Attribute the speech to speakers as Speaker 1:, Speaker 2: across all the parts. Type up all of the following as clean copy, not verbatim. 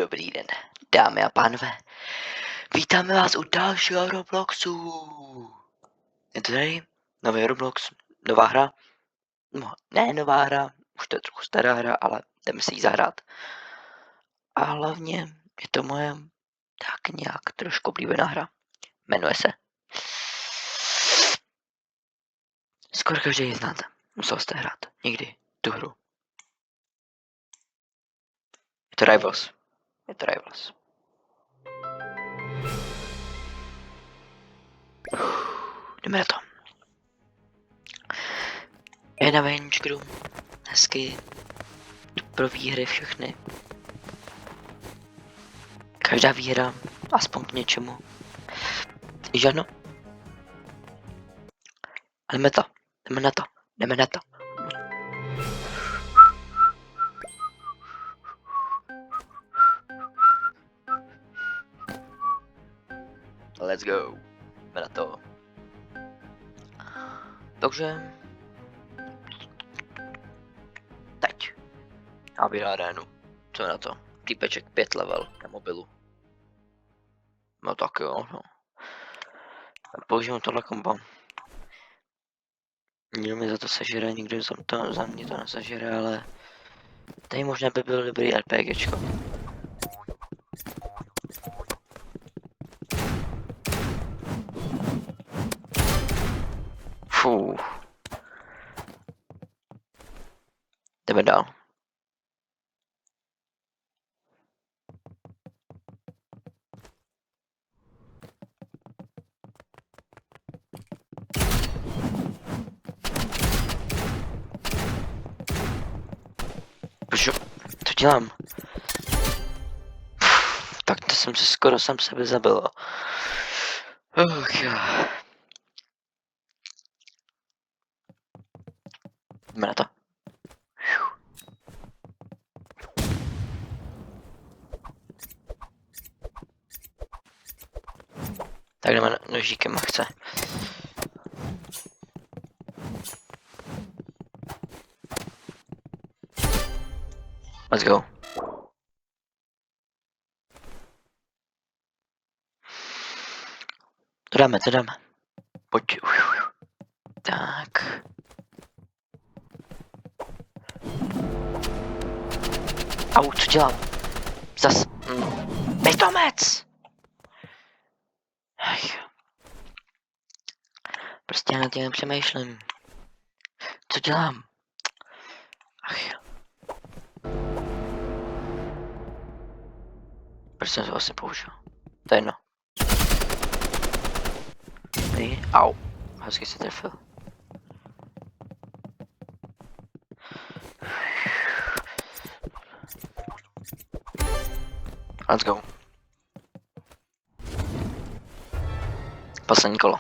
Speaker 1: Dobrý den, dámy a pánové. Vítáme vás u dalšího Robloxu. Je to tady nový Roblox, nová hra. No, ne nová hra, už to je trochu stará hra, ale jdeme si ji zahrát. A hlavně je to moje tak nějak trošku oblíbená hra. Jmenuje se. Skoro každý ji znáte. Musel jste hrát někdy tu hru. Je to Rivals. Jdeme na to. Je na venčku. Hezky. Pro výhry všechny. Každá výhra aspoň k něčemu. Žádno. Jdeme na to. Let's go. Jdeme na to. Takže teď. Já bych arénu. Co je na to? Týpeček 5 level na mobilu. No tak jo, no. Použiju tohle kombo. Nikdo mi za to sežere, nikdo za mě to nesežere, ale tady možná by byl dobrý RPGčko. Fú. Jdeme dál. Co dělám? Tak to jsem se skoro sám sebe zabil. Jdeme na to. Tak jdeme nožíkem a chce. Let's go. To dáme. Pojď. Tak. Au, co dělám? Zas. Pitomec! Prostě já nad tím přemýšlím. Co dělám? Proč jsem to vlastně použil? To je jedno. Au. Hezky se trefil. Let's go. Poslední kolo.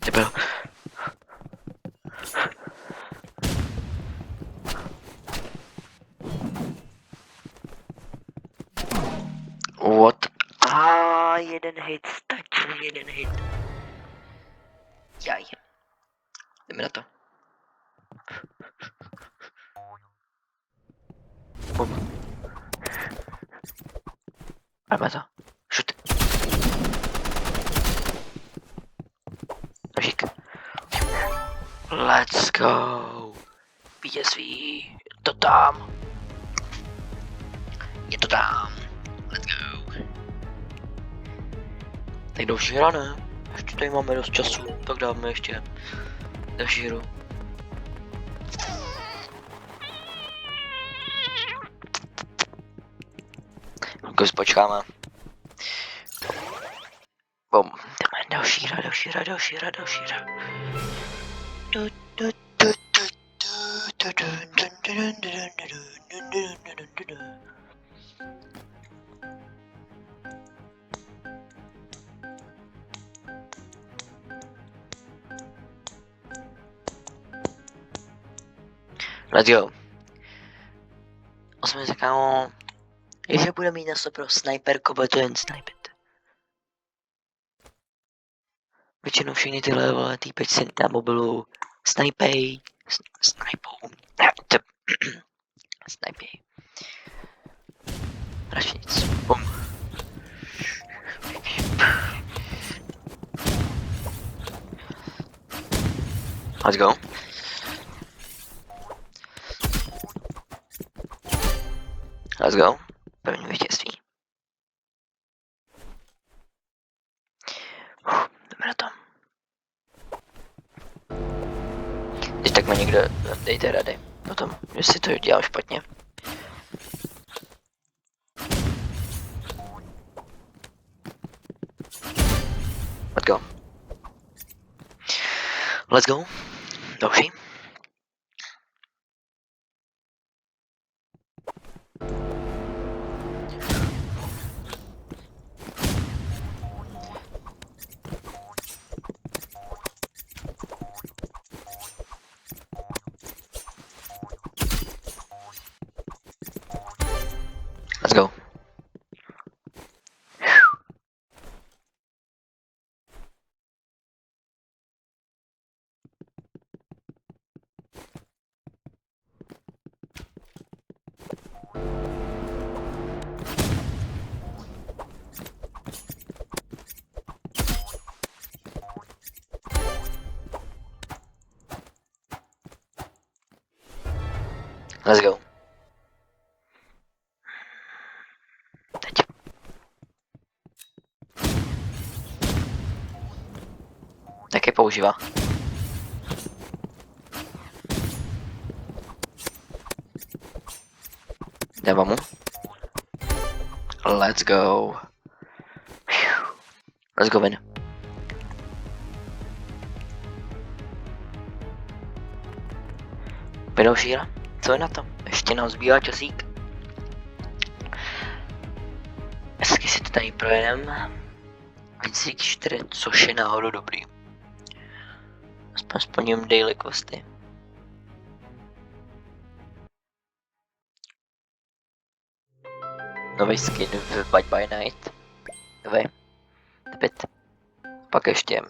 Speaker 1: Debil. What? Jeden hit, stačil jeden hit. Jaj. Jdeme na to. Bum. Jdeme to. Šut. Nožík. Let's go. Vítězství. Je to tam. Let's go. Tak další hra, ne? Ještě tady máme dost času, tak dáme ještě další hru. Když počkáme. Bum. Jdeme další hra. Let's go. Osmi se kámo, že bude mít na pro sniperko, bude to jen snipit. Většinou všechny tyhle vole týpeci na mobilu snipej, snipej. Radši nic. Bum. Let's go. Let's go. První vítězství. Jdeme na to. Když tak mi někdo dejte rady o tom, jestli to dělám špatně. Let's go. Let's go. Dobře. Let's go. Let's go. Teď. Taky používá. Dávám mu. Let's go. Let's go win. Pěnou šíra. Co je na to? Ještě nám zbývá časík. Hezky si to tady projedem. Víc 4, což je náhodou dobrý. Aspoň splním daily questy. Nový skin v Bite by Night. Nový. Teď. Pak ještě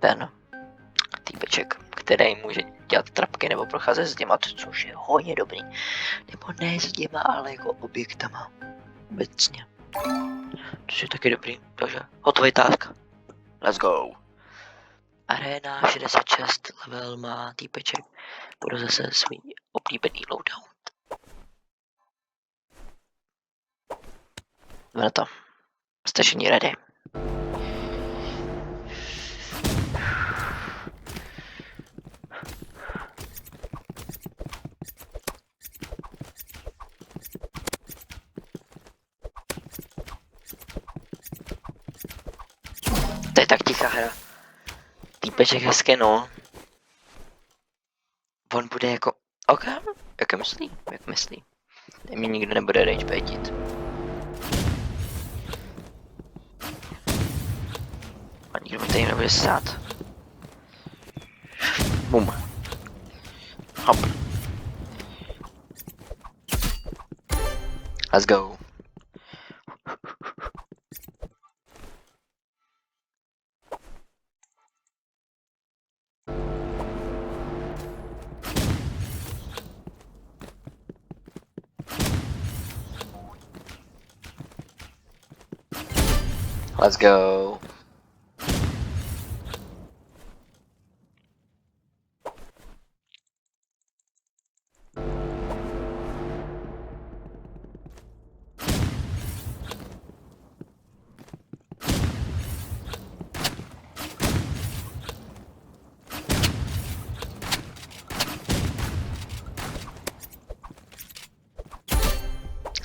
Speaker 1: ten týpeček, který může dělat trapky nebo procházet s těma, což je hodně dobrý. Nebo ne s těma, ale jako objektama. Obecně. Což je taky dobrý. Takže hotový task. Let's go. Arena 66 level má týpeček. Budu zase svůj oblíbený loadout. Jdeme na to. Stažení ready. To je tak tichá hra. Týpeček hezké, no. On bude jako... OK, jak myslí? Jak myslí? Tady mi nikdo nebude rage baitit. A nikdo mi tady nebude sát. Bum. Hop. Let's go. Let's go.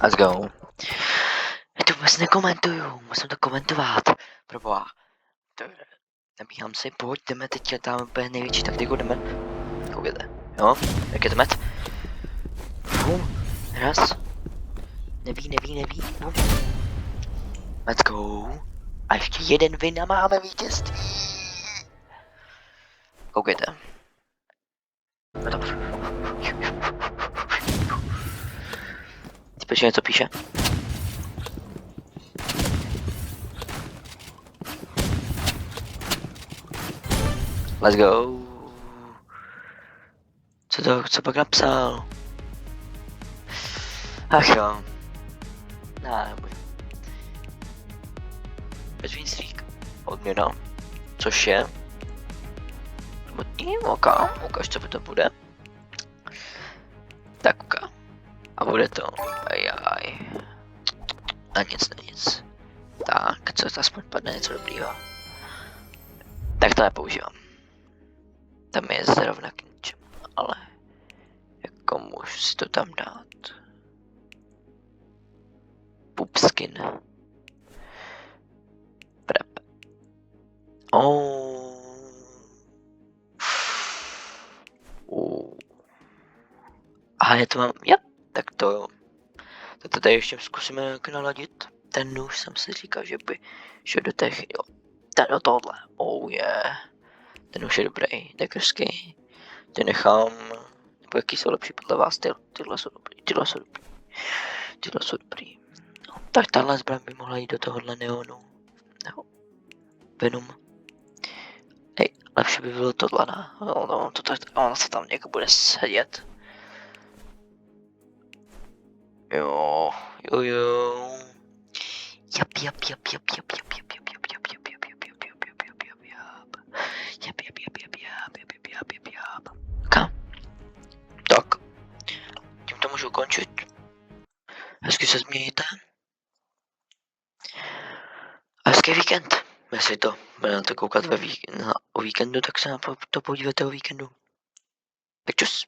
Speaker 1: Let's go. Já to vůbec nekomentuju, musím to komentovat. Proboha. Nabíhám si, pojď, jdeme teď, tam úplně největší taktiku, jdeme. Koukejte, jo, jak je to met? Raz. Neví, bum. Let's go. A ještě jeden win a máme vítězství. Koukejte. Typečně něco píše. Let's go. Co pak napsal? Ach jo. Neboj. Between streak. Odměna. Což je? Smutný, ukáž, co to bude. Tak ukáž. A bude to. Ajaj. A nic. Tak, co aspoň padne něco dobrýho. Tak to nepoužívám. Tam je zrovna k ničemu, ale jako můžu si to tam dát. Pupskin. Prep. A já to mám, jo, tak to jo. Tak to tady ještě zkusíme jak naladit. Ten nůž jsem si říkal, že by šel do těch, jo. Ten do tohle, yeah. Ten už je dobrý, deckerský. Ty nechám, nebo jaký jsou lepší podle vás, tyhle jsou dobrý. No, tak tahle zbraň by mohla jít do tohohle neonu. No. Venom. Hej, lepší by bylo tohle, ne? Ono se tam někdo bude sedět. Jo. Tak. Tím to můžu ukončit. Hezky se změníte. Hezký víkend. Jestli to budete koukat o víkendu, tak se na to podívejte o víkendu. Tak čus.